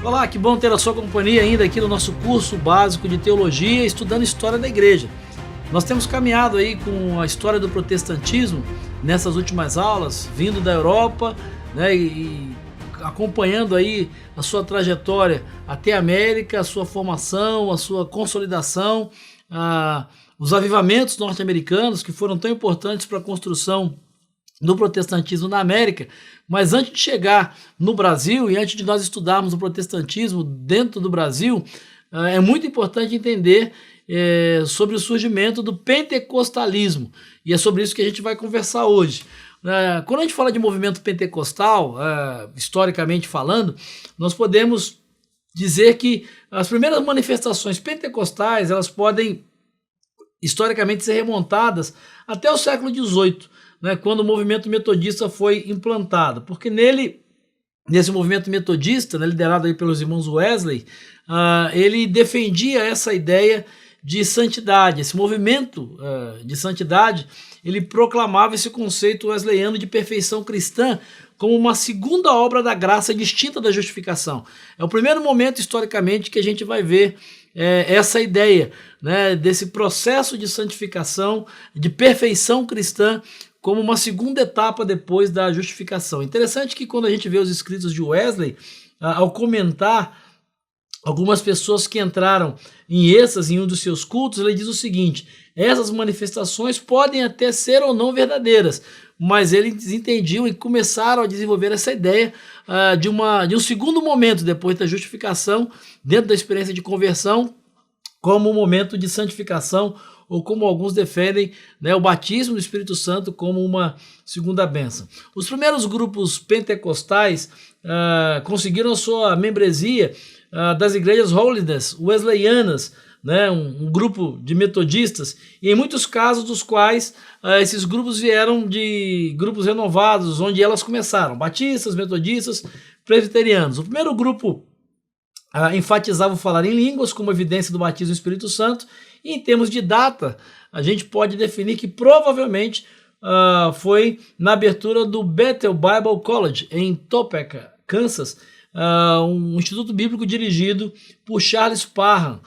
Olá, que bom ter a sua companhia ainda aqui no nosso curso básico de teologia, estudando história da igreja. Nós temos caminhado aí com a história do protestantismo nessas últimas aulas, vindo da Europa, né, e acompanhando aí a sua trajetória até a América, a sua formação, a sua consolidação, os avivamentos norte-americanos que foram tão importantes para a construção do protestantismo na América. Mas antes de chegar no Brasil e antes de nós estudarmos o protestantismo dentro do Brasil, é muito importante entender sobre o surgimento do pentecostalismo, e é sobre isso que a gente vai conversar hoje. Quando a gente fala de movimento pentecostal, historicamente falando, nós podemos dizer que as primeiras manifestações pentecostais elas podem historicamente ser remontadas até o século XVIII, né, quando o movimento metodista foi implantado, porque nesse movimento metodista, né, liderado aí pelos irmãos Wesley, ele defendia essa ideia de santidade. Esse movimento de santidade, ele proclamava esse conceito wesleyano de perfeição cristã como uma segunda obra da graça distinta da justificação. É o primeiro momento historicamente que a gente vai ver essa ideia, né, desse processo de santificação, de perfeição cristã, como uma segunda etapa depois da justificação. Interessante que quando a gente vê os escritos de Wesley, ao comentar algumas pessoas que entraram em êxtase em um dos seus cultos, ele diz o seguinte: essas manifestações podem até ser ou não verdadeiras, mas eles entendiam e começaram a desenvolver essa ideia de um segundo momento depois da justificação, dentro da experiência de conversão, como um momento de santificação, ou como alguns defendem, né, o batismo do Espírito Santo como uma segunda bênção. Os primeiros grupos pentecostais conseguiram a sua membresia das igrejas Holiness wesleyanas, né, um grupo de metodistas, e em muitos casos dos quais esses grupos vieram de grupos renovados, onde elas começaram, batistas, metodistas, presbiterianos. O primeiro grupo enfatizava o falar em línguas como evidência do batismo do Espírito Santo, e em termos de data, a gente pode definir que provavelmente foi na abertura do Bethel Bible College, em Topeka, Kansas, um instituto bíblico dirigido por Charles Parham,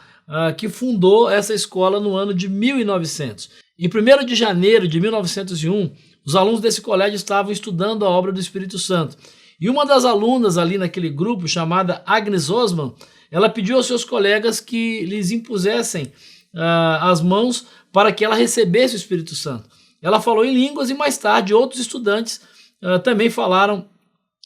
que fundou essa escola no ano de 1900. Em 1º de janeiro de 1901, os alunos desse colégio estavam estudando a obra do Espírito Santo. E uma das alunas ali naquele grupo, chamada Agnes Osman, ela pediu aos seus colegas que lhes impusessem as mãos para que ela recebesse o Espírito Santo. Ela falou em línguas e mais tarde outros estudantes também falaram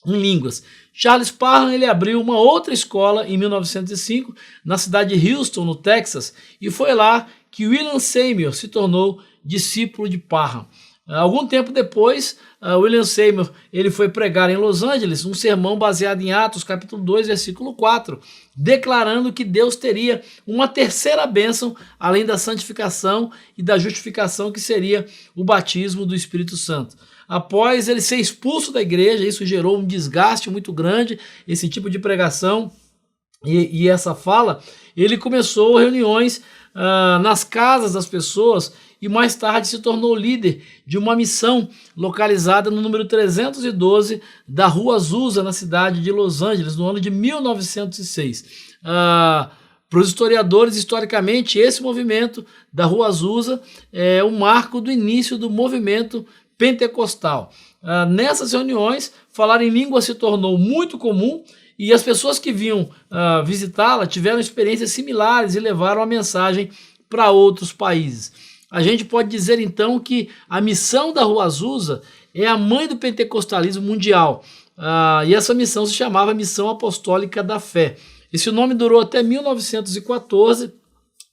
em línguas. Charles Parham ele abriu uma outra escola em 1905 na cidade de Houston, no Texas, e foi lá que William Seymour se tornou discípulo de Parham. Algum tempo depois, William Seymour ele foi pregar em Los Angeles um sermão baseado em Atos capítulo 2, versículo 4, declarando que Deus teria uma terceira bênção, além da santificação e da justificação, que seria o batismo do Espírito Santo. Após ele ser expulso da igreja, isso gerou um desgaste muito grande, esse tipo de pregação e essa fala, ele começou reuniões nas casas das pessoas, e mais tarde se tornou líder de uma missão localizada no número 312 da Rua Azusa, na cidade de Los Angeles, no ano de 1906. Para os historiadores, historicamente, esse movimento da Rua Azusa é o marco do início do movimento pentecostal. Nessas reuniões, falar em língua se tornou muito comum, e as pessoas que vinham visitá-la tiveram experiências similares e levaram a mensagem para outros países. A gente pode dizer então que a missão da Rua Azusa é a mãe do pentecostalismo mundial, e essa missão se chamava Missão Apostólica da Fé. Esse nome durou até 1914,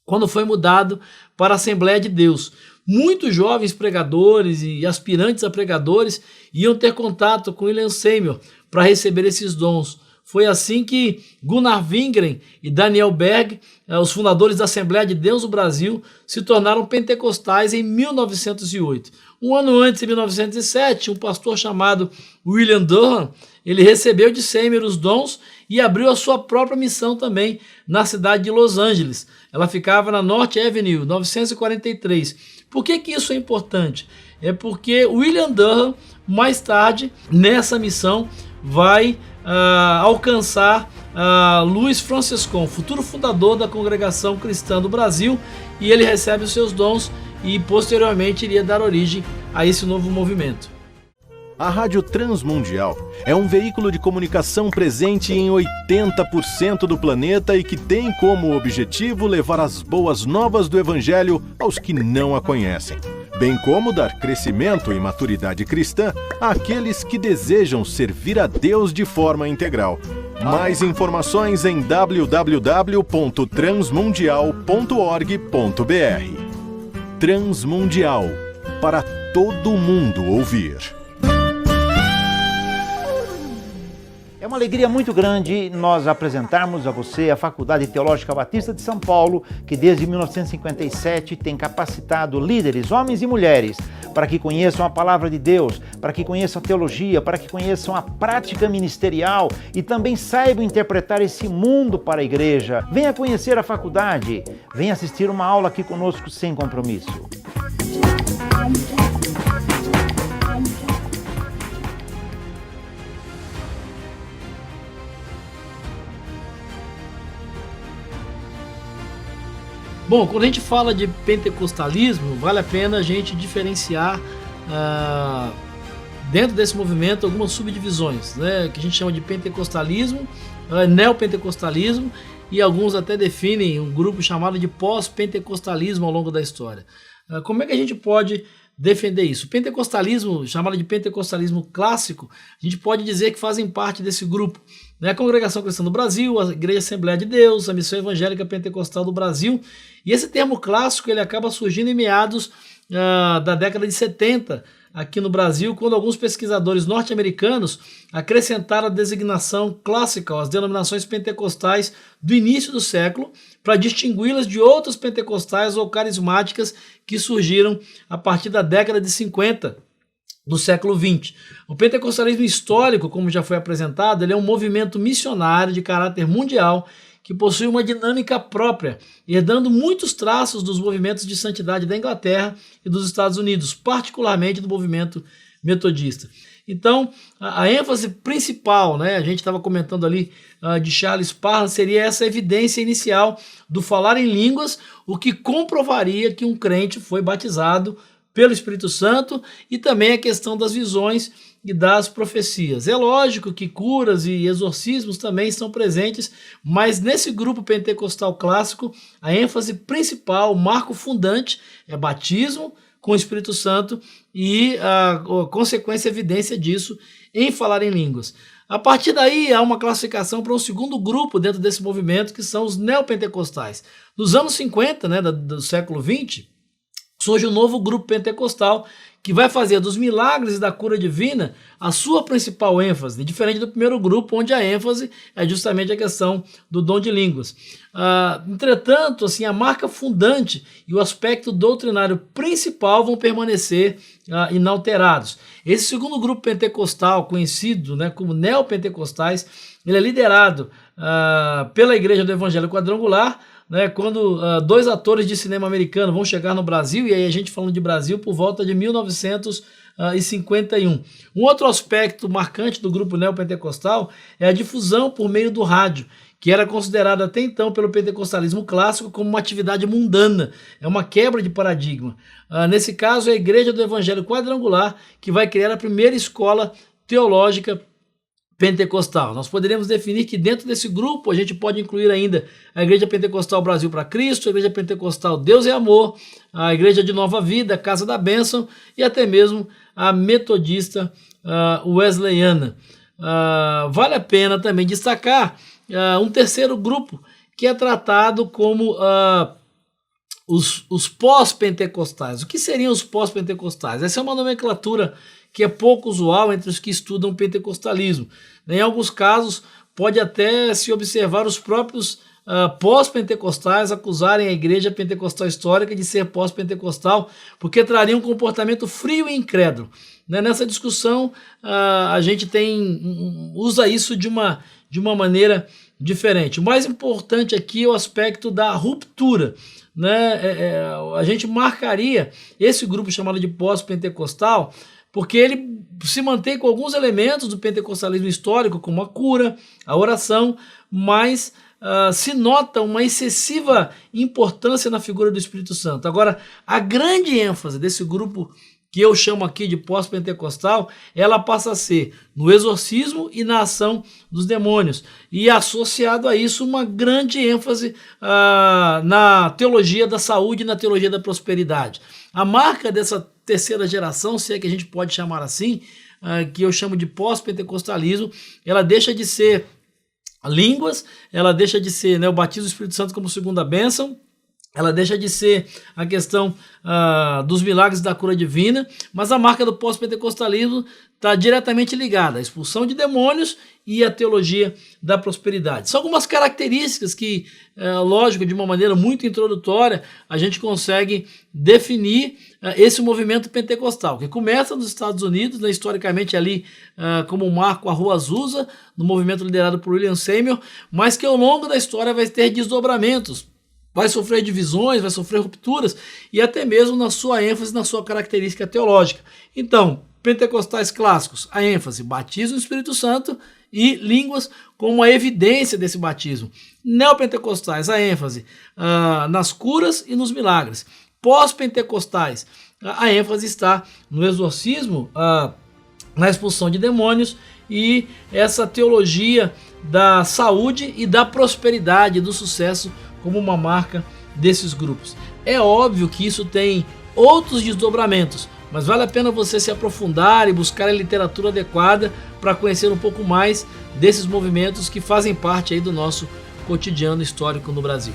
quando foi mudado para a Assembleia de Deus. Muitos jovens pregadores e aspirantes a pregadores iam ter contato com William Seymour para receber esses dons. Foi assim que Gunnar Wingren e Daniel Berg, os fundadores da Assembleia de Deus do Brasil, se tornaram pentecostais em 1908. Um ano antes, em 1907, um pastor chamado William Durham, ele recebeu de Seymour os dons e abriu a sua própria missão também na cidade de Los Angeles. Ela ficava na North Avenue, 943. Por que isso é importante? É porque William Durham, mais tarde, nessa missão, vai alcançar Luiz Francescon, futuro fundador da Congregação Cristã do Brasil, e ele recebe os seus dons e posteriormente iria dar origem a esse novo movimento. A Rádio Transmundial é um veículo de comunicação presente em 80% do planeta e que tem como objetivo levar as boas novas do Evangelho aos que não a conhecem, bem como dar crescimento e maturidade cristã àqueles que desejam servir a Deus de forma integral. Mais informações em www.transmundial.org.br. Transmundial, para todo mundo ouvir. É uma alegria muito grande nós apresentarmos a você a Faculdade Teológica Batista de São Paulo, que desde 1957 tem capacitado líderes, homens e mulheres, para que conheçam a palavra de Deus, para que conheçam a teologia, para que conheçam a prática ministerial e também saibam interpretar esse mundo para a igreja. Venha conhecer a faculdade, venha assistir uma aula aqui conosco sem compromisso. Bom, quando a gente fala de pentecostalismo, vale a pena a gente diferenciar dentro desse movimento algumas subdivisões, né, que a gente chama de pentecostalismo, neopentecostalismo, e alguns até definem um grupo chamado de pós-pentecostalismo ao longo da história. Como é que a gente pode defender isso? O pentecostalismo, chamado de pentecostalismo clássico, a gente pode dizer que fazem parte desse grupo, né? A Congregação Cristã do Brasil, a Igreja Assembleia de Deus, a Missão Evangélica Pentecostal do Brasil, e esse termo clássico ele acaba surgindo em meados da década de 70 aqui no Brasil, quando alguns pesquisadores norte-americanos acrescentaram a designação classical às denominações pentecostais do início do século, para distingui-las de outras pentecostais ou carismáticas que surgiram a partir da década de 50 do século XX. O pentecostalismo histórico, como já foi apresentado, ele é um movimento missionário de caráter mundial que possui uma dinâmica própria, herdando muitos traços dos movimentos de santidade da Inglaterra e dos Estados Unidos, particularmente do movimento metodista. Então, a ênfase principal, né, a gente estava comentando ali de Charles Parham, seria essa evidência inicial do falar em línguas, o que comprovaria que um crente foi batizado pelo Espírito Santo, e também a questão das visões e das profecias. É lógico que curas e exorcismos também estão presentes, mas nesse grupo pentecostal clássico, a ênfase principal, o marco fundante, é batismo com o Espírito Santo e a consequência e evidência disso em falar em línguas. A partir daí, há uma classificação para um segundo grupo dentro desse movimento, que são os neopentecostais. Nos anos 50, né, do século XX, surge um novo grupo pentecostal que vai fazer dos milagres e da cura divina a sua principal ênfase, diferente do primeiro grupo, onde a ênfase é justamente a questão do dom de línguas. Entretanto, assim, a marca fundante e o aspecto doutrinário principal vão permanecer inalterados. Esse segundo grupo pentecostal, conhecido, né, como neopentecostais, ele é liderado pela Igreja do Evangelho Quadrangular, né, quando dois atores de cinema americano vão chegar no Brasil, e aí a gente falando de Brasil por volta de 1951. Um outro aspecto marcante do grupo neopentecostal é a difusão por meio do rádio, que era considerado até então pelo pentecostalismo clássico como uma atividade mundana, é uma quebra de paradigma. Nesse caso, é a Igreja do Evangelho Quadrangular que vai criar a primeira escola teológica pentecostal. Nós poderíamos definir que dentro desse grupo a gente pode incluir ainda a Igreja Pentecostal Brasil para Cristo, a Igreja Pentecostal Deus é Amor, a Igreja de Nova Vida, Casa da Bênção e até mesmo a Metodista Wesleyana. Vale a pena também destacar um terceiro grupo que é tratado como os pós-pentecostais. O que seriam os pós-pentecostais? Essa é uma nomenclatura que é pouco usual entre os que estudam pentecostalismo. Em alguns casos, pode até se observar os próprios pós-pentecostais acusarem a igreja pentecostal histórica de ser pós-pentecostal, porque traria um comportamento frio e incrédulo. Nessa discussão, a gente usa isso de uma maneira diferente. O mais importante aqui é o aspecto da ruptura. A gente marcaria esse grupo chamado de pós-pentecostal porque ele se mantém com alguns elementos do pentecostalismo histórico, como a cura, a oração, mas se nota uma excessiva importância na figura do Espírito Santo. Agora, a grande ênfase desse grupo que eu chamo aqui de pós-pentecostal, ela passa a ser no exorcismo e na ação dos demônios. E associado a isso, uma grande ênfase na teologia da saúde e na teologia da prosperidade. A marca dessa terceira geração, se é que a gente pode chamar assim, que eu chamo de pós-pentecostalismo, ela deixa de ser línguas, ela deixa de ser, o batismo do Espírito Santo como segunda bênção, ela deixa de ser a questão dos milagres da cura divina, mas a marca do pós-pentecostalismo está diretamente ligada à expulsão de demônios e à teologia da prosperidade. São algumas características que, lógico, de uma maneira muito introdutória, a gente consegue definir esse movimento pentecostal, que começa nos Estados Unidos, historicamente ali como um marco a Rua Azusa, no movimento liderado por William Seymour, mas que ao longo da história vai ter desdobramentos, vai sofrer divisões, vai sofrer rupturas e até mesmo na sua ênfase, na sua característica teológica. Então, pentecostais clássicos, a ênfase, batismo no Espírito Santo e línguas como a evidência desse batismo. Neopentecostais, a ênfase nas curas e nos milagres. Pós-pentecostais, a ênfase está no exorcismo, na expulsão de demônios e essa teologia da saúde e da prosperidade, do sucesso como uma marca desses grupos. É óbvio que isso tem outros desdobramentos, mas vale a pena você se aprofundar e buscar a literatura adequada para conhecer um pouco mais desses movimentos que fazem parte aí do nosso cotidiano histórico no Brasil.